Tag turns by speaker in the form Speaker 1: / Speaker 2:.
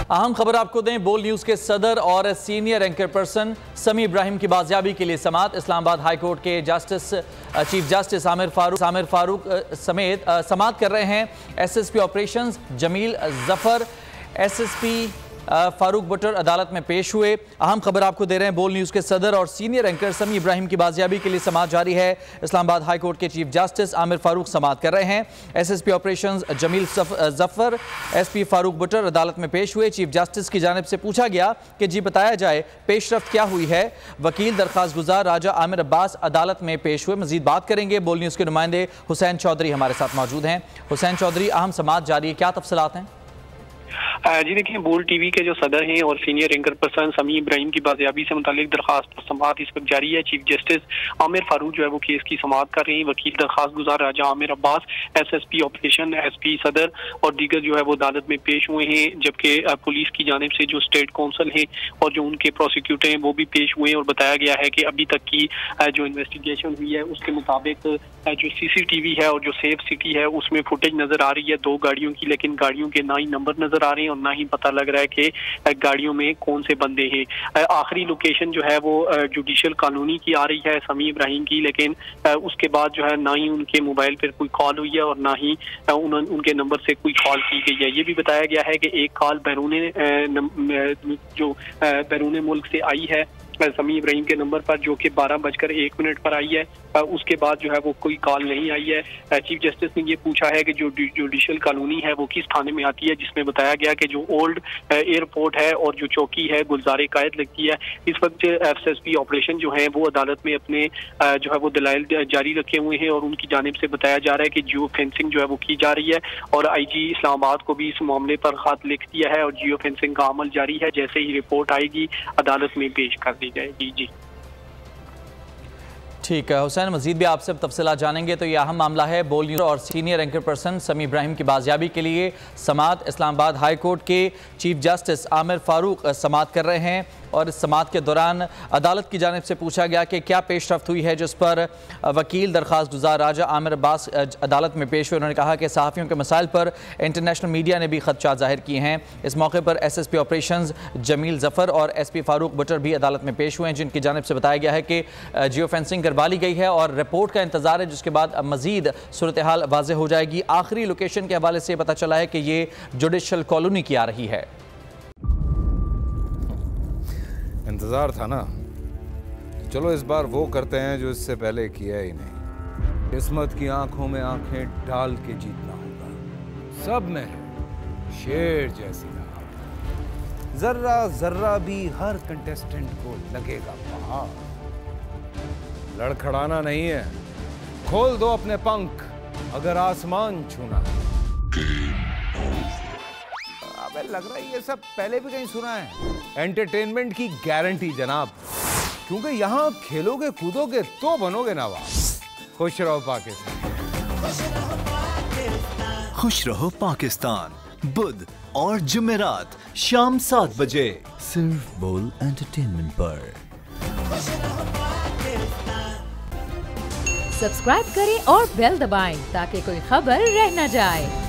Speaker 1: अहम खबर आपको दें, बोल न्यूज़ के सदर और सीनियर एंकर पर्सन समी इब्राहिम की बाजियाबी के लिए समात। इस्लामाबाद हाई कोर्ट के चीफ जस्टिस आमिर फारूक समेत समात कर रहे हैं SSP operations Jamil Zafar, SSP Farooq बटर अदालत में पेश हुए। अहम खबर आपको दे रहे हैं, बोल न्यूज़ के सदर और सीनियर एंकर समी इब्राहिम की बाजियाबी के लिए समात जारी है। इस्लामाबाद हाई कोर्ट के चीफ जस्टिस आमिर फारूक समात कर रहे हैं। SSP operations Jamil Zafar, SP Farooq बटर अदालत में पेश हुए। चीफ जस्टिस की जानिब से पूछा गया कि जी बताया जाए पेशरफ्त क्या हुई है। वकील दरख्वास्त गुजार राजा आमिर अब्बास अदालत में पेश हुए। मजीद बात करेंगे, बोल न्यूज़ के नुमाइंदे हुसैन चौधरी हमारे साथ मौजूद हैं। हुसैन चौधरी, अहम समात जारी है, क्या तफसीलात हैं?
Speaker 2: जी देखिए, बोल टीवी के जो सदर हैं और सीनियर एंकर पर्सन समी इब्राहिम की बाजियाबी से मुतालिक दरखास्त पर समात इस वक्त जारी है। चीफ जस्टिस आमिर फारूक जो है वो केस की समात कर रही हैं। वकील दरखास्त गुजार Raja Aamir Abbas, SSP operation, SP Saddar और दीगर जो है वो अदालत में पेश हुए हैं। जबकि पुलिस की जानिब से जो स्टेट काउंसिल है और जो उनके प्रोसिक्यूटर हैं वो भी पेश हुए हैं और बताया गया है कि अभी तक की जो इन्वेस्टिगेशन हुई है उसके मुताबिक जो CCTV है और जो सेफ सिटी है उसमें फुटेज नजर आ रही है 2 गाड़ियों की, लेकिन गाड़ियों के ना ही नंबर नजर आ रहे हैं और ना ही पता लग रहा है कि गाड़ियों में कौन से बंदे हैं। आखिरी लोकेशन जो है वो जुडिशियल कॉलोनी की आ रही है समी इब्राहिम की, लेकिन उसके बाद जो है ना ही उनके मोबाइल पर कोई कॉल हुई है और ना ही उनके नंबर से कोई कॉल की गई है। ये भी बताया गया है कि एक कॉल बैरून मुल्क से आई है समी इब्राहिम के नंबर पर, जो कि 12:01 पर आई है। उसके बाद जो है वो कोई कॉल नहीं आई है। चीफ जस्टिस ने ये पूछा है कि जो जुडिशियल कॉलोनी है वो किस थाने में आती है, जिसमें बताया गया कि जो ओल्ड एयरपोर्ट है और जो चौकी है गुलजारे कायद लगती है। इस वक्त SSP ऑपरेशन जो है वो अदालत में अपने जो है वो दलाइल जारी रखे हुए हैं और उनकी जानिब से बताया जा रहा है कि जियो फेंसिंग जो है वो की जा रही है और IG इस्लामाबाद को भी इस मामले पर खत लिख दिया है और जियो फेंसिंग का अमल जारी है। जैसे ही रिपोर्ट आएगी अदालत में पेश कर दी जाएगी। जी
Speaker 1: ठीक है हुसैन, मजीद भी आपसे तफसीलात जानेंगे। तो यह अहम मामला है, बोल न्यूज़ और सीनियर एंकर पर्सन समी इब्राहिम की बाजियाबी के लिए समात। इस्लामाबाद हाई कोर्ट के चीफ जस्टिस आमिर फारूक समात कर रहे हैं और इस समात के दौरान अदालत की जानिब से पूछा गया कि क्या पेशरफ्त हुई है, जिस पर वकील दरख्वास्त गुजार राजा आमिर अब्बास अदालत में पेश हुए। उन्होंने कहा कि सहाफ़ियों के मसाइल पर इंटरनेशनल मीडिया ने भी खदशात जाहिर किए हैं। इस मौके पर SSP ऑपरेशंस जमील जफर और SP फारूक बटर भी अदालत में पेश हुए हैं, जिनकी जानिब से बताया गया है कि जियो फेंसिंग करवा ली गई है और रिपोर्ट का इंतजार है, जिसके बाद मजीद सूरत हाल वाज़ेह हो जाएगी। आखिरी लोकेशन के हवाले से पता चला है कि ये जुडिशियल कॉलोनी की आ रही है।
Speaker 3: इंतजार था ना, चलो इस बार वो करते हैं जो इससे पहले किया ही नहीं। किस्मत की आंखों में आंखें डाल के जीतना होगा। सब में शेर जैसी राह, जर्रा जर्रा भी हर कंटेस्टेंट को लगेगा पहाड़। लड़खड़ाना नहीं है, खोल दो अपने पंख अगर आसमान छूना है। अबे लग रहा है ये सब पहले भी कहीं सुना है। एंटरटेनमेंट की गारंटी जनाब, क्योंकि यहाँ खेलोगे कूदोगे तो बनोगे नवाब। खुश रहो पाकिस्तान।
Speaker 4: खुश रहो पाकिस्तान, बुध और जुमेरात शाम 7 बजे सिर्फ बोल एंटरटेनमेंट पर।
Speaker 5: सब्सक्राइब करें और बेल दबाएं ताकि कोई खबर रह न जाए।